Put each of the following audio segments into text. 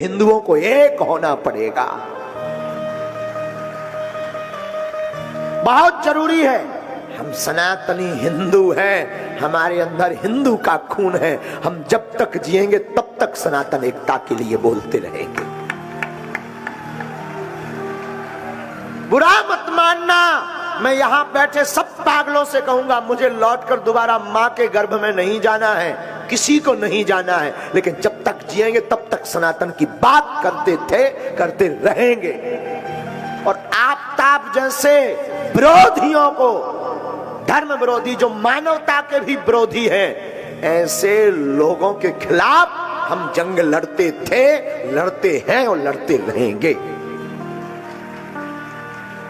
हिंदुओं को एक होना पड़ेगा, बहुत जरूरी है। हम सनातनी हिंदू हैं, हमारे अंदर हिंदू का खून है। हम जब तक जिएंगे तब तक सनातन एकता के लिए बोलते रहेंगे। बुरा मत मानना, मैं यहां बैठे सब पागलों से कहूंगा, मुझे लौटकर दोबारा मां के गर्भ में नहीं जाना है, किसी को नहीं जाना है, लेकिन जब तक जिएंगे तब तक सनातन की बात करते थे, करते रहेंगे। और आपताप जैसे विरोधियों को, धर्म विरोधी जो मानवता के भी विरोधी हैं, ऐसे लोगों के खिलाफ हम जंग लड़ते थे, लड़ते हैं और लड़ते रहेंगे।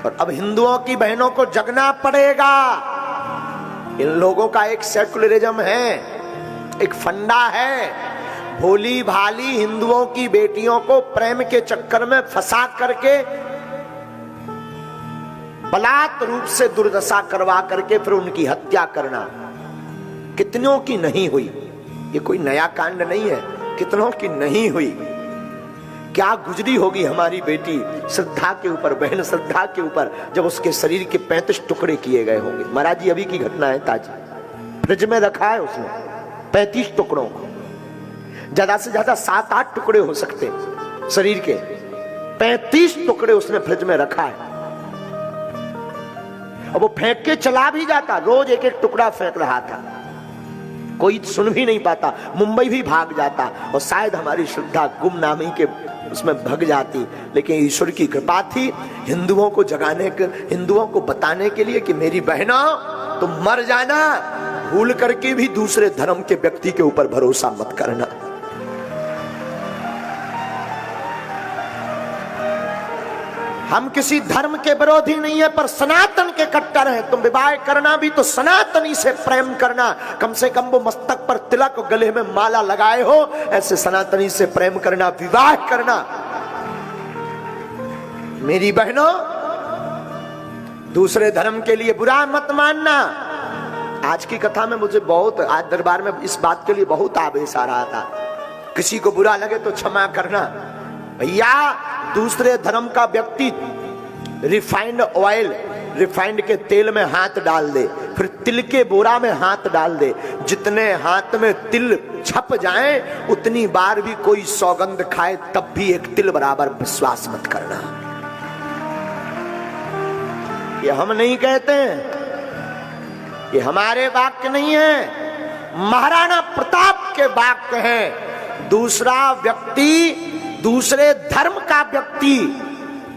और अब हिंदुओं की बहनों को जगना पड़ेगा। इन लोगों का एक सेकुलरिज्म है, एक फंडा है, भोली भाली हिंदुओं की बेटियों को प्रेम के चक्कर में फंसा करके बलात् रूप से दुर्दशा करवा करके फिर उनकी हत्या करना। कितनों की नहीं हुई, ये कोई नया कांड नहीं है, कितनों की नहीं हुई। क्या गुजरी होगी हमारी बेटी श्रद्धा के ऊपर, बहन श्रद्धा के ऊपर, जब उसके शरीर के 35 टुकड़े किए गए होंगे। महाराज जी अभी की घटना है ताजी, फ्रिज में रखा है उसने 35 टुकड़ों को, ज्यादा से ज्यादा 7-8 टुकड़े हो सकते शरीर के, 35 टुकड़े उसने फ्रिज में रखा है। और वो फेंक के चला भी जाता, रोज एक एक टुकड़ा फेंक रहा था, कोई सुन भी नहीं पाता, मुंबई भी भाग जाता और शायद हमारी श्रद्धा गुमनामी के उसमें भग जाती। लेकिन ईश्वर की कृपा थी, हिंदुओं को जगाने के, हिंदुओं को बताने के लिए कि मेरी बहनों तुम मर जाना, भूल करके भी दूसरे धर्म के व्यक्ति के ऊपर भरोसा मत करना। हम किसी धर्म के विरोधी नहीं है, पर सनातन के कट्टर हैं। तुम विवाह करना भी तो सनातनी से प्रेम करना, कम से कम वो मस्तक पर तिलक, गले में माला लगाए हो, ऐसे सनातनी से प्रेम करना, विवाह करना। मेरी बहनों, दूसरे धर्म के लिए बुरा मत मानना। आज की कथा में मुझे बहुत, आज दरबार में इस बात के लिए बहुत आवेश आ रहा था। किसी को बुरा लगे तो क्षमा करना भैया। दूसरे धर्म का व्यक्ति रिफाइंड ऑयल, रिफाइंड के तेल में हाथ डाल दे, फिर तिल के बोरा में हाथ डाल दे, जितने हाथ में तिल छप जाए उतनी बार भी कोई सौगंध खाए तब भी एक तिल बराबर विश्वास मत करना। ये हम नहीं कहते हैं, ये हमारे वाक्य नहीं है, महाराणा प्रताप के वाक्य हैं। दूसरा व्यक्ति, दूसरे धर्म का व्यक्ति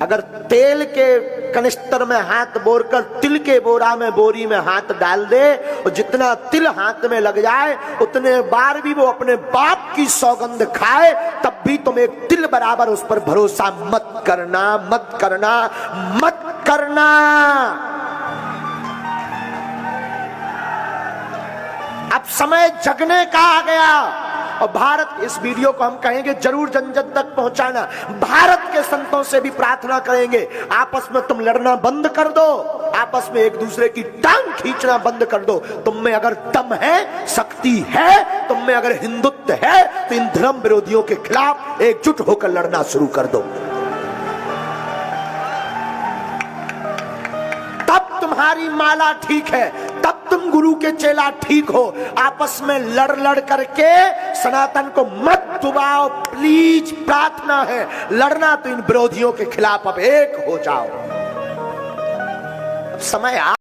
अगर तेल के कनिस्तर में हाथ बोरकर तिल के बोरा में, बोरी में हाथ डाल दे और जितना तिल हाथ में लग जाए उतने बार भी वो अपने बाप की सौगंध खाए तब भी तुम एक तिल बराबर उस पर भरोसा मत करना, मत करना, मत करना। अब समय जगने का आ गया और भारत, इस वीडियो को हम कहेंगे जरूर जन जन तक पहुंचाना। भारत के संतों से भी प्रार्थना करेंगे, आपस में तुम लड़ना बंद कर दो, आपस में एक दूसरे की टांग खींचना बंद कर दो। तुम में अगर दम है, शक्ति है, तुम में अगर हिंदुत्व है, तो इन धर्म विरोधियों के खिलाफ एकजुट होकर लड़ना शुरू कर दो। तब तुम्हारी माला ठीक है, तब तुम गुरु के चेला ठीक हो। आपस में लड़ लड़ करके सनातन को मत डुबाओ प्लीज, प्रार्थना है। लड़ना तो इन विरोधियों के खिलाफ अब एक हो जाओ। अब समय